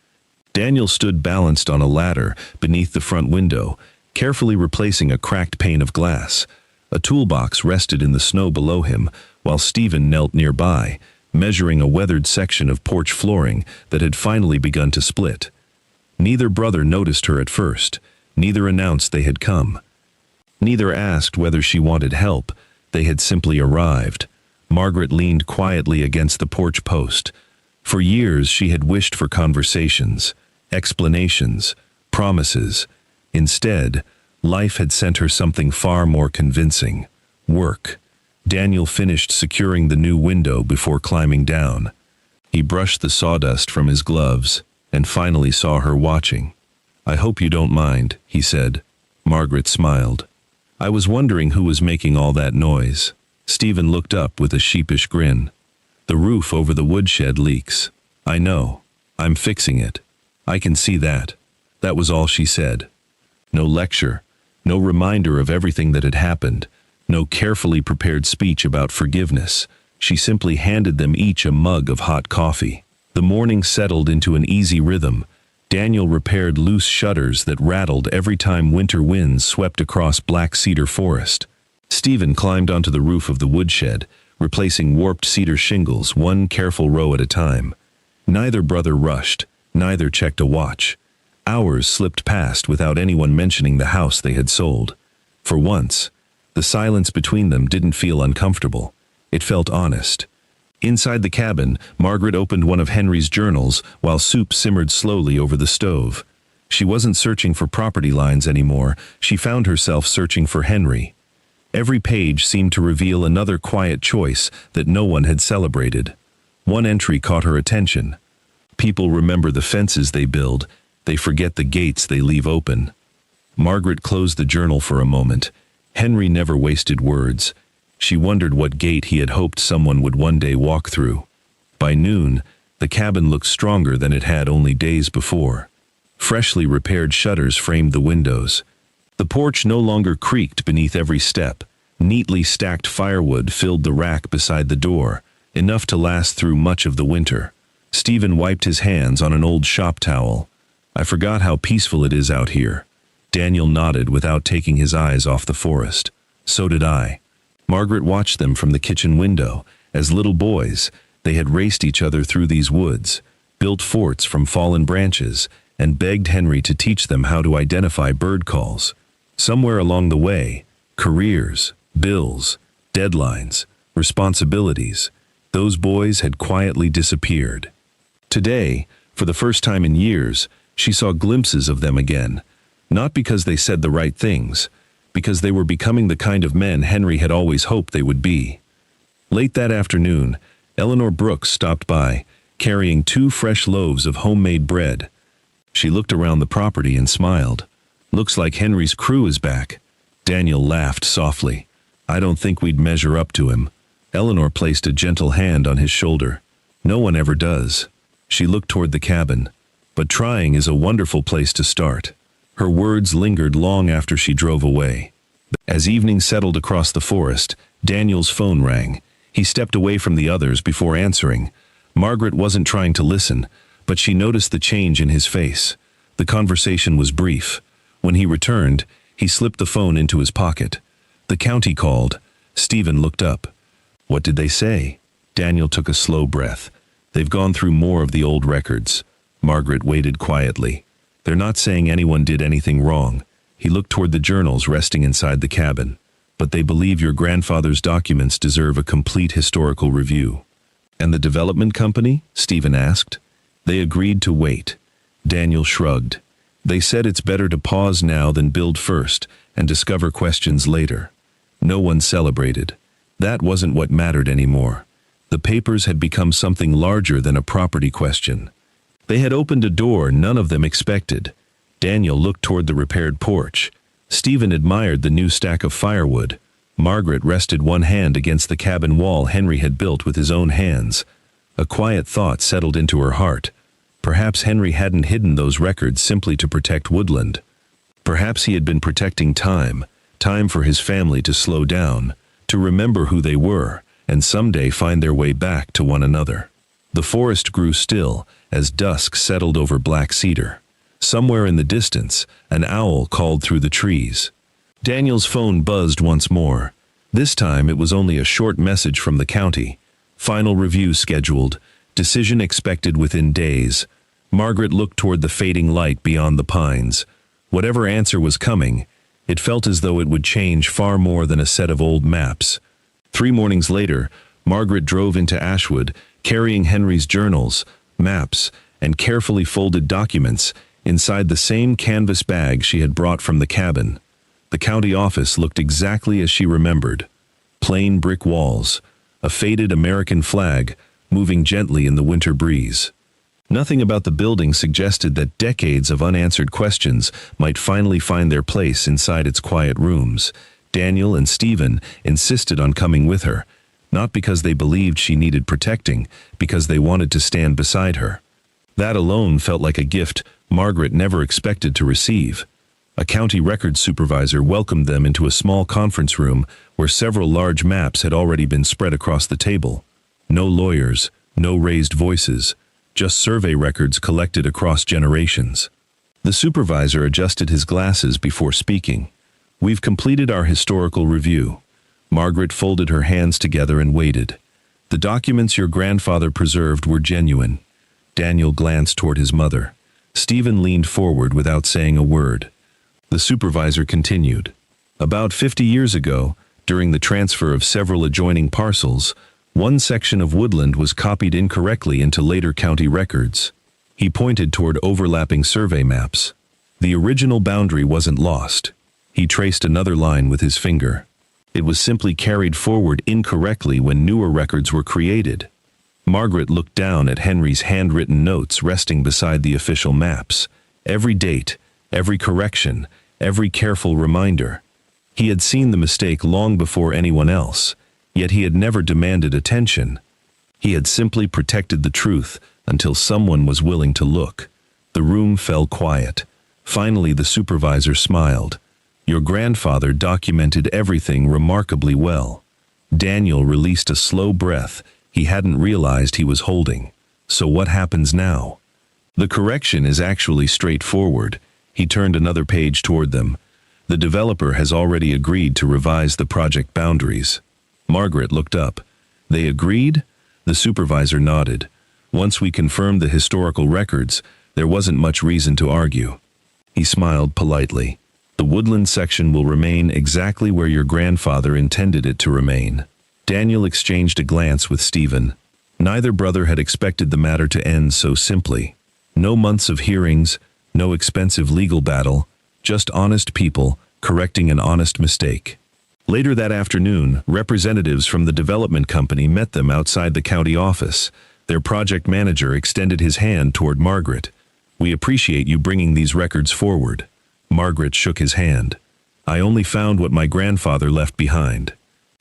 S1: Daniel stood balanced on a ladder beneath the front window, carefully replacing a cracked pane of glass. A toolbox rested in the snow below him, while Stephen knelt nearby, measuring a weathered section of porch flooring that had finally begun to split. Neither brother noticed her at first. Neither announced they had come. Neither asked whether she wanted help. They had simply arrived. Margaret leaned quietly against the porch post. For years she had wished for conversations, explanations, promises. Instead, life had sent her something far more convincing: work. Daniel finished securing the new window before climbing down. He brushed the sawdust from his gloves and finally saw her watching. "I hope you don't mind," he said. Margaret smiled. "I was wondering who was making all that noise." Stephen looked up with a sheepish grin. "The roof over the woodshed leaks. I know. I'm fixing it. I can see that." That was all she said. No lecture, no reminder of everything that had happened, no carefully prepared speech about forgiveness. She simply handed them each a mug of hot coffee. The morning settled into an easy rhythm. Daniel repaired loose shutters that rattled every time winter winds swept across Black Cedar Forest. Stephen climbed onto the roof of the woodshed, replacing warped cedar shingles one careful row at a time. Neither brother rushed, neither checked a watch. Hours slipped past without anyone mentioning the house they had sold. For once, the silence between them didn't feel uncomfortable. It felt honest. Inside the cabin, Margaret opened one of Henry's journals while soup simmered slowly over the stove. She wasn't searching for property lines anymore. She found herself searching for Henry. Every page seemed to reveal another quiet choice that no one had celebrated. One entry caught her attention. People remember the fences they build. They forget the gates they leave open. Margaret closed the journal for a moment. Henry never wasted words. She wondered what gate he had hoped someone would one day walk through. By noon, the cabin looked stronger than it had only days before. Freshly repaired shutters framed the windows. The porch no longer creaked beneath every step. Neatly stacked firewood filled the rack beside the door, enough to last through much of the winter. Stephen wiped his hands on an old shop towel. "I forgot how peaceful it is out here." Daniel nodded without taking his eyes off the forest. "So did I." Margaret watched them from the kitchen window. As little boys, They had raced each other through these woods, built forts from fallen branches, and begged Henry to teach them how to identify bird calls. Somewhere along the way, careers, bills, deadlines, responsibilities, those boys had quietly disappeared. Today, for the first time in years, she saw glimpses of them again, not because they said the right things, because they were becoming the kind of men Henry had always hoped they would be. Late that afternoon, Eleanor Brooks stopped by, carrying 2 fresh loaves of homemade bread. She looked around the property and smiled. "Looks like Henry's crew is back." Daniel laughed softly. "I don't think we'd measure up to him." Eleanor placed a gentle hand on his shoulder. "No one ever does." She looked toward the cabin. "But trying is a wonderful place to start." Her words lingered long after she drove away. As evening settled across the forest, Daniel's phone rang. He stepped away from the others before answering. Margaret wasn't trying to listen, but she noticed the change in his face. The conversation was brief. When he returned, he slipped the phone into his pocket. The county called. Stephen looked up. "What did they say?" Daniel took a slow breath. "They've gone through more of the old records." Margaret waited quietly. "They're not saying anyone did anything wrong." He looked toward the journals resting inside the cabin. "But they believe your grandfather's documents deserve a complete historical review." "And the development company?" Stephen asked. "They agreed to wait." Daniel shrugged. "They said it's better to pause now than build first and discover questions later." No one celebrated. That wasn't what mattered anymore. The papers had become something larger than a property question. They had opened a door none of them expected. Daniel looked toward the repaired porch. Stephen admired the new stack of firewood. Margaret rested one hand against the cabin wall Henry had built with his own hands. A quiet thought settled into her heart. Perhaps Henry hadn't hidden those records simply to protect woodland. Perhaps he had been protecting time for his family to slow down, to remember who they were, and someday find their way back to one another. The forest grew still as dusk settled over Black Cedar. Somewhere in the distance, an owl called through the trees. Daniel's phone buzzed once more. This time it was only a short message from the county. Final review scheduled. Decision expected within days. Margaret looked toward the fading light beyond the pines. Whatever answer was coming, it felt as though it would change far more than a set of old maps. 3 mornings later, Margaret drove into Ashwood, carrying Henry's journals, maps, and carefully folded documents inside the same canvas bag she had brought from the cabin. The county office looked exactly as she remembered. Plain brick walls, a faded American flag moving gently in the winter breeze. Nothing about the building suggested that decades of unanswered questions might finally find their place inside its quiet rooms. Daniel and Stephen insisted on coming with her, not because they believed she needed protecting, because they wanted to stand beside her. That alone felt like a gift Margaret never expected to receive. A county records supervisor welcomed them into a small conference room where several large maps had already been spread across the table. No lawyers, no raised voices, just survey records collected across generations. The supervisor adjusted his glasses before speaking. "We've completed our historical review." Margaret folded her hands together and waited. "The documents your grandfather preserved were genuine." Daniel glanced toward his mother. Stephen leaned forward without saying a word. The supervisor continued. "About 50 years ago, during the transfer of several adjoining parcels, one section of woodland was copied incorrectly into later county records." He pointed toward overlapping survey maps. The original boundary wasn't lost. He traced another line with his finger. It was simply carried forward incorrectly when newer records were created. Margaret looked down at Henry's handwritten notes resting beside the official maps. Every date, every correction, every careful reminder. He had seen the mistake long before anyone else, yet he had never demanded attention. He had simply protected the truth until someone was willing to look. The room fell quiet. Finally, the supervisor smiled. "Your grandfather documented everything remarkably well." Daniel released a slow breath he hadn't realized he was holding. "So what happens now?" "The correction is actually straightforward." He turned another page toward them. "The developer has already agreed to revise the project boundaries." Margaret looked up. "They agreed?" The supervisor nodded. Once we confirmed the historical records, there wasn't much reason to argue. He smiled politely. The woodland section will remain exactly where your grandfather intended it to remain. Daniel exchanged a glance with Stephen. Neither brother had expected the matter to end so simply. No months of hearings, no expensive legal battle, just honest people correcting an honest mistake. Later that afternoon, representatives from the development company met them outside the county office. Their project manager extended his hand toward Margaret. "We appreciate you bringing these records forward." Margaret shook his hand. "I only found what my grandfather left behind."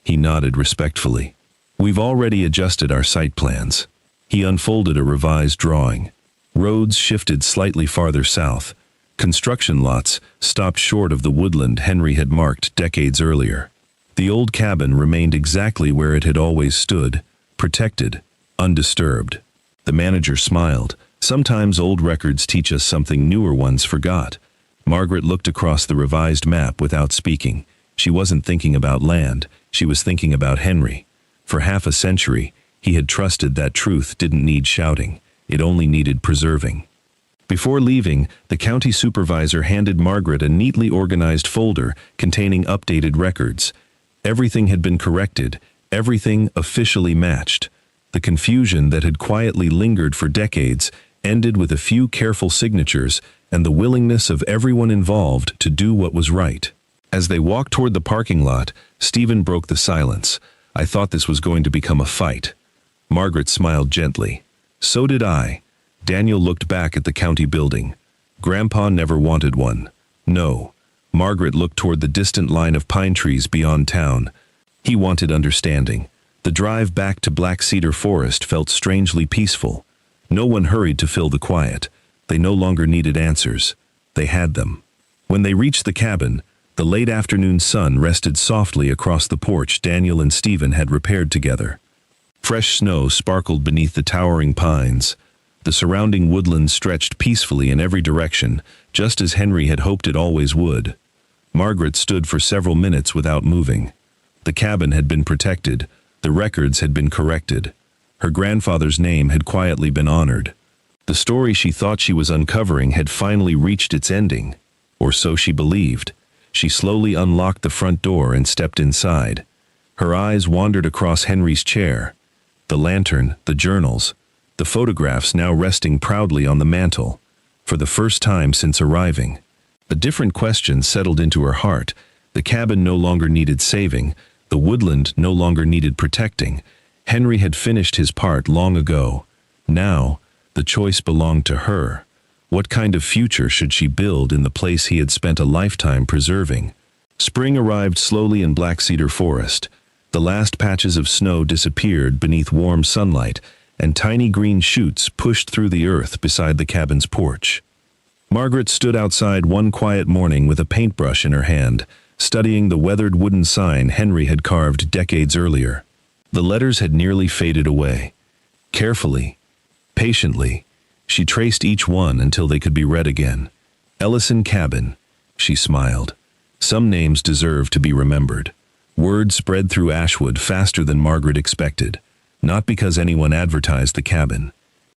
S1: He nodded respectfully. "We've already adjusted our site plans." He unfolded a revised drawing. Roads shifted slightly farther south. Construction lots stopped short of the woodland Henry had marked decades earlier. The old cabin remained exactly where it had always stood, protected, undisturbed. The manager smiled. "Sometimes old records teach us something newer ones forgot." Margaret looked across the revised map without speaking. She wasn't thinking about land, she was thinking about Henry. For half a century, he had trusted that truth didn't need shouting, it only needed preserving. Before leaving, the county supervisor handed Margaret a neatly organized folder containing updated records. Everything had been corrected, everything officially matched. The confusion that had quietly lingered for decades ended with a few careful signatures and the willingness of everyone involved to do what was right. As they walked toward the parking lot, Stephen broke the silence. "I thought this was going to become a fight." Margaret smiled gently. "So did I." Daniel looked back at the county building. Grandpa never wanted one. No. Margaret looked toward the distant line of pine trees beyond town. He wanted understanding. The drive back to Black Cedar Forest felt strangely peaceful. No one hurried to fill the quiet. They no longer needed answers. They had them. When they reached the cabin, the late afternoon sun rested softly across the porch Daniel and Stephen had repaired together. Fresh snow sparkled beneath the towering pines. The surrounding woodland stretched peacefully in every direction, just as Henry had hoped it always would. Margaret stood for several minutes without moving. The cabin had been protected. The records had been corrected. Her grandfather's name had quietly been honored. The story she thought she was uncovering had finally reached its ending, or so she believed. She slowly unlocked the front door and stepped inside. Her eyes wandered across Henry's chair. The lantern, the journals, the photographs now resting proudly on the mantel. For the first time since arriving, a different question settled into her heart. The cabin no longer needed saving. The woodland no longer needed protecting. Henry had finished his part long ago. Now, the choice belonged to her. What kind of future should she build in the place he had spent a lifetime preserving? Spring arrived slowly in Black Cedar Forest. The last patches of snow disappeared beneath warm sunlight, and tiny green shoots pushed through the earth beside the cabin's porch. Margaret stood outside one quiet morning with a paintbrush in her hand, studying the weathered wooden sign Henry had carved decades earlier. The letters had nearly faded away. Carefully, patiently, she traced each one until they could be read again. Ellison Cabin, she smiled. Some names deserve to be remembered. Word spread through Ashwood faster than Margaret expected. Not because anyone advertised the cabin.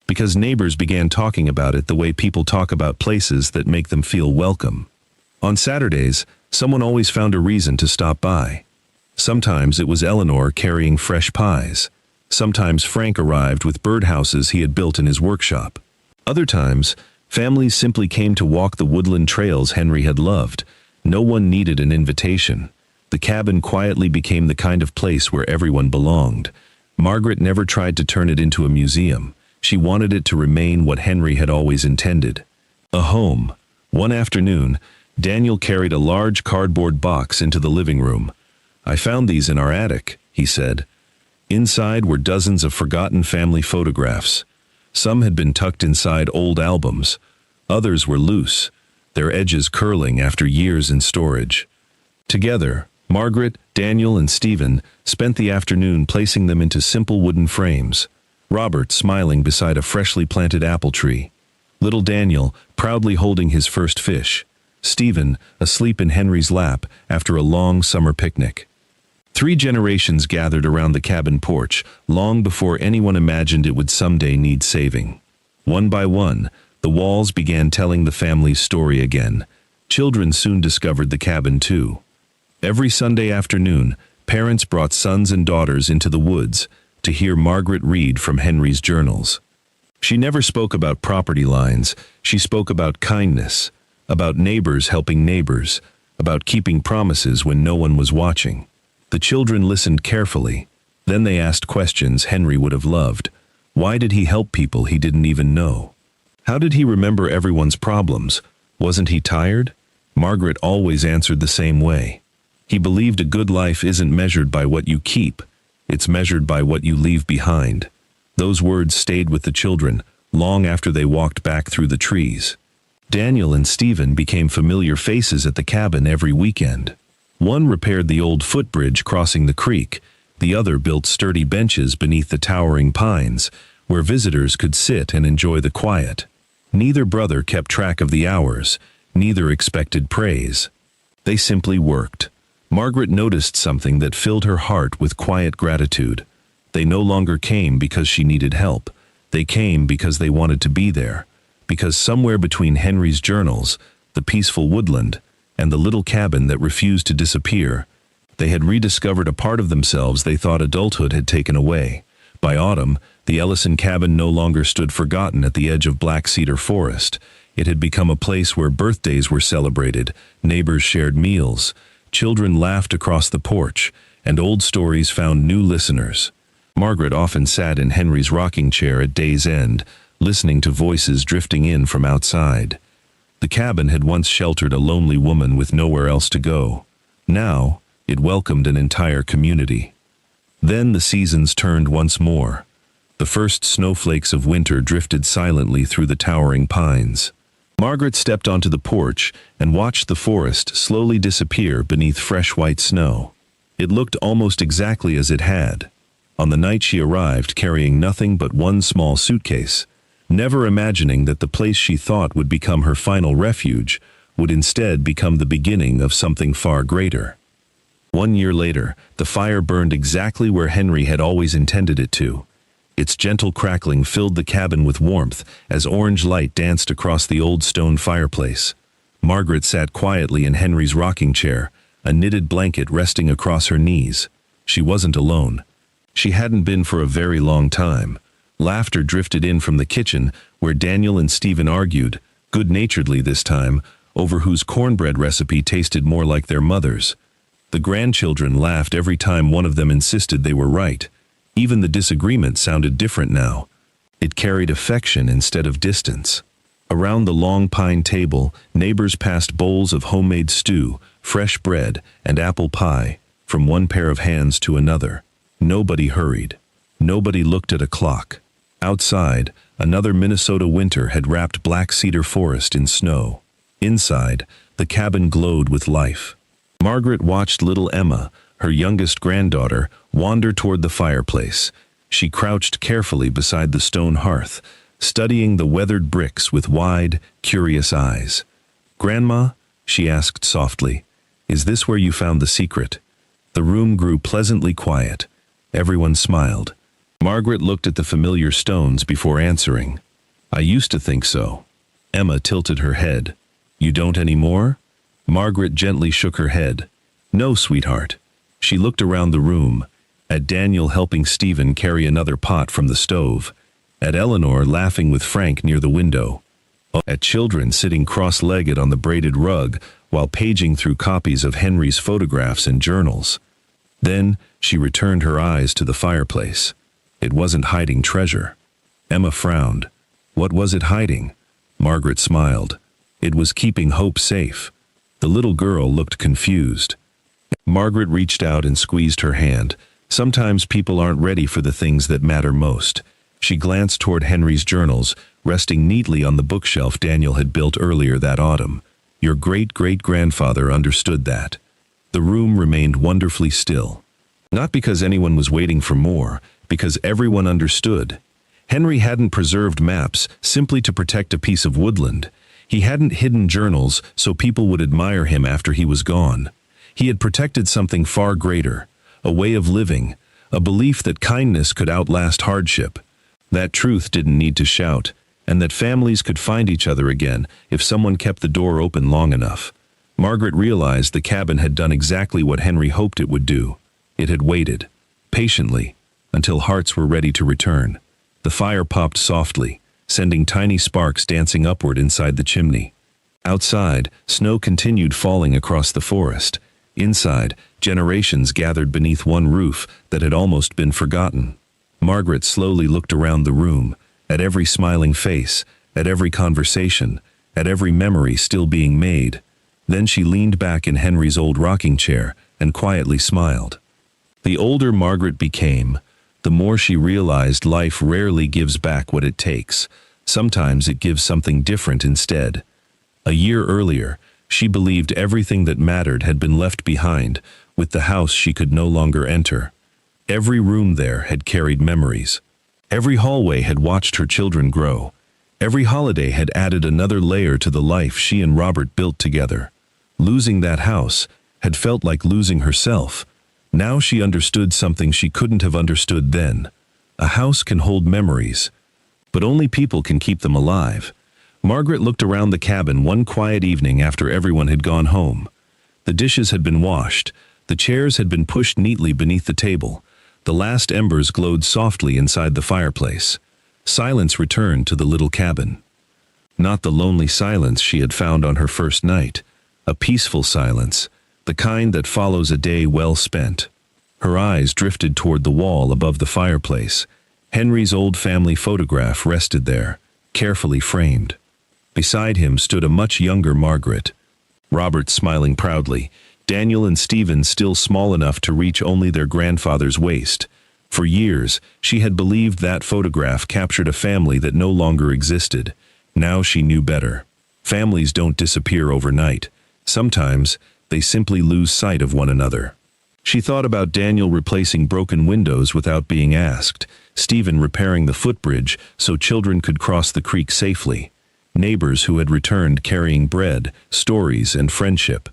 S1: Because neighbors began talking about it the way people talk about places that make them feel welcome. On Saturdays, someone always found a reason to stop by. Sometimes it was Eleanor carrying fresh pies. Sometimes Frank arrived with birdhouses he had built in his workshop. Other times, families simply came to walk the woodland trails Henry had loved. No one needed an invitation. The cabin quietly became the kind of place where everyone belonged. Margaret never tried to turn it into a museum. She wanted it to remain what Henry had always intended. A home. One afternoon, Daniel carried a large cardboard box into the living room. "I found these in our attic," he said. Inside were dozens of forgotten family photographs. Some had been tucked inside old albums. Others were loose, their edges curling after years in storage. Together, Margaret, Daniel, and Stephen spent the afternoon placing them into simple wooden frames. Robert smiling beside a freshly planted apple tree. Little Daniel proudly holding his first fish. Stephen asleep in Henry's lap after a long summer picnic. 3 generations gathered around the cabin porch, long before anyone imagined it would someday need saving. One by one, the walls began telling the family's story again. Children soon discovered the cabin too. Every Sunday afternoon, parents brought sons and daughters into the woods to hear Margaret read from Henry's journals. She never spoke about property lines. She spoke about kindness, about neighbors helping neighbors, about keeping promises when no one was watching. The children listened carefully. Then they asked questions Henry would have loved. Why did he help people he didn't even know? How did he remember everyone's problems? Wasn't he tired? Margaret always answered the same way. He believed a good life isn't measured by what you keep. It's measured by what you leave behind. Those words stayed with the children long after they walked back through the trees. Daniel and Stephen became familiar faces at the cabin every weekend. One repaired the old footbridge crossing the creek. The other built sturdy benches beneath the towering pines, where visitors could sit and enjoy the quiet. Neither brother kept track of the hours. Neither expected praise. They simply worked. Margaret noticed something that filled her heart with quiet gratitude. They no longer came because she needed help. They came because they wanted to be there. Because somewhere between Henry's journals, the peaceful woodland, and the little cabin that refused to disappear, they had rediscovered a part of themselves they thought adulthood had taken away. By autumn, the Ellison cabin no longer stood forgotten at the edge of Black Cedar Forest. It had become a place where birthdays were celebrated, neighbors shared meals, children laughed across the porch, and old stories found new listeners. Margaret often sat in Henry's rocking chair at day's end, listening to voices drifting in from outside. The cabin had once sheltered a lonely woman with nowhere else to go. Now, it welcomed an entire community. Then the seasons turned once more. The first snowflakes of winter drifted silently through the towering pines. Margaret stepped onto the porch and watched the forest slowly disappear beneath fresh white snow. It looked almost exactly as it had. On the night she arrived carrying nothing but one small suitcase, never imagining that the place she thought would become her final refuge would instead become the beginning of something far greater. 1 year later, the fire burned exactly where Henry had always intended it to. Its gentle crackling filled the cabin with warmth as orange light danced across the old stone fireplace. Margaret sat quietly in Henry's rocking chair, a knitted blanket resting across her knees. She wasn't alone. She hadn't been for a very long time. Laughter drifted in from the kitchen, where Daniel and Stephen argued, good-naturedly this time, over whose cornbread recipe tasted more like their mother's. The grandchildren laughed every time one of them insisted they were right. Even the disagreement sounded different now. It carried affection instead of distance. Around the long pine table, neighbors passed bowls of homemade stew, fresh bread, and apple pie, from one pair of hands to another. Nobody hurried. Nobody looked at a clock. Outside, another Minnesota winter had wrapped Black Cedar Forest in snow. Inside, the cabin glowed with life. Margaret watched little Emma, her youngest granddaughter, wander toward the fireplace. She crouched carefully beside the stone hearth, studying the weathered bricks with wide, curious eyes. "Grandma," she asked softly, "is this where you found the secret?" The room grew pleasantly quiet. Everyone smiled. Margaret looked at the familiar stones before answering. "I used to think so." Emma tilted her head. "You don't anymore?" Margaret gently shook her head. "No, sweetheart." She looked around the room, at Daniel helping Stephen carry another pot from the stove, at Eleanor laughing with Frank near the window, at children sitting cross-legged on the braided rug while paging through copies of Henry's photographs and journals. Then she returned her eyes to the fireplace. It wasn't hiding treasure. Emma frowned. What was it hiding? Margaret smiled. It was keeping hope safe. The little girl looked confused. Margaret reached out and squeezed her hand. Sometimes people aren't ready for the things that matter most. She glanced toward Henry's journals, resting neatly on the bookshelf Daniel had built earlier that autumn. Your great-great-grandfather understood that. The room remained wonderfully still. Not because anyone was waiting for more, because everyone understood. Henry hadn't preserved maps simply to protect a piece of woodland. He hadn't hidden journals so people would admire him after he was gone. He had protected something far greater, a way of living, a belief that kindness could outlast hardship. That truth didn't need to shout, and that families could find each other again if someone kept the door open long enough. Margaret realized the cabin had done exactly what Henry hoped it would do. It had waited, patiently, until hearts were ready to return. The fire popped softly, sending tiny sparks dancing upward inside the chimney. Outside, snow continued falling across the forest. Inside, generations gathered beneath one roof that had almost been forgotten. Margaret slowly looked around the room, at every smiling face, at every conversation, at every memory still being made. Then she leaned back in Henry's old rocking chair and quietly smiled. The older Margaret became, the more she realized life rarely gives back what it takes. Sometimes it gives something different instead. A year earlier, she believed everything that mattered had been left behind, with the house she could no longer enter. Every room there had carried memories. Every hallway had watched her children grow. Every holiday had added another layer to the life she and Robert built together. Losing that house had felt like losing herself. Now she understood something she couldn't have understood then. A house can hold memories, but only people can keep them alive. Margaret looked around the cabin one quiet evening after everyone had gone home. The dishes had been washed. The chairs had been pushed neatly beneath the table. The last embers glowed softly inside the fireplace. Silence returned to the little cabin. Not the lonely silence she had found on her first night. A peaceful silence, the kind that follows a day well spent. Her eyes drifted toward the wall above the fireplace. Henry's old family photograph rested there, carefully framed. Beside him stood a much younger Margaret. Robert smiling proudly, Daniel and Stephen still small enough to reach only their grandfather's waist. For years, she had believed that photograph captured a family that no longer existed. Now she knew better. Families don't disappear overnight. Sometimes, they simply lose sight of one another. She thought about Daniel replacing broken windows without being asked, Stephen repairing the footbridge so children could cross the creek safely, neighbors who had returned carrying bread, stories, and friendship,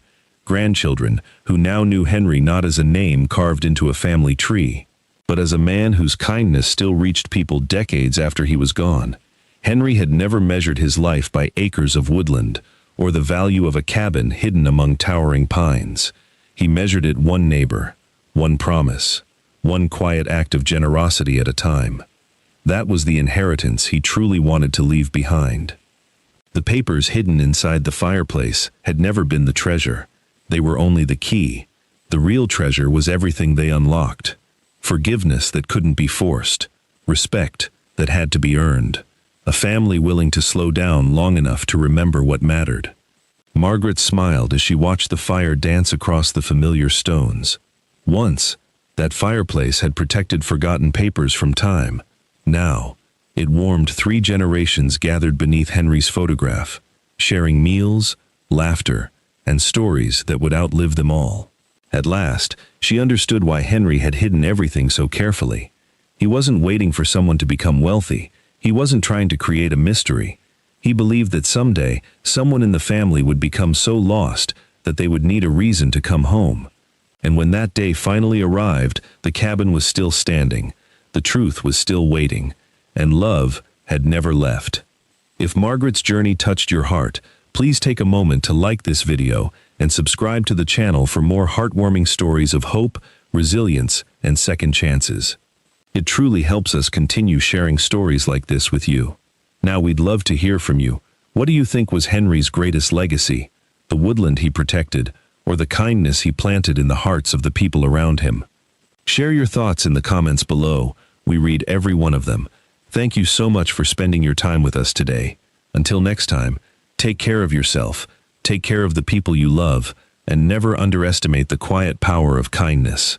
S1: grandchildren who now knew Henry not as a name carved into a family tree, but as a man whose kindness still reached people decades after he was gone. Henry had never measured his life by acres of woodland, or the value of a cabin hidden among towering pines. He measured it one neighbor, one promise, one quiet act of generosity at a time. That was the inheritance he truly wanted to leave behind. The papers hidden inside the fireplace had never been the treasure. They were only the key. The real treasure was everything they unlocked. Forgiveness that couldn't be forced. Respect that had to be earned. A family willing to slow down long enough to remember what mattered. Margaret smiled as she watched the fire dance across the familiar stones. Once, that fireplace had protected forgotten papers from time. Now, it warmed 3 generations gathered beneath Henry's photograph, sharing meals, laughter, and stories that would outlive them all. At last, she understood why Henry had hidden everything so carefully. He wasn't waiting for someone to become wealthy. He wasn't trying to create a mystery. He believed that someday, someone in the family would become so lost that they would need a reason to come home. And when that day finally arrived, the cabin was still standing, the truth was still waiting, and love had never left. If Margaret's journey touched your heart, please take a moment to like this video and subscribe to the channel for more heartwarming stories of hope, resilience, and second chances. It truly helps us continue sharing stories like this with you. Now we'd love to hear from you. What do you think was Henry's greatest legacy? The woodland he protected, or the kindness he planted in the hearts of the people around him? Share your thoughts in the comments below. We read every one of them. Thank you so much for spending your time with us today. Until next time, take care of yourself, take care of the people you love, and never underestimate the quiet power of kindness.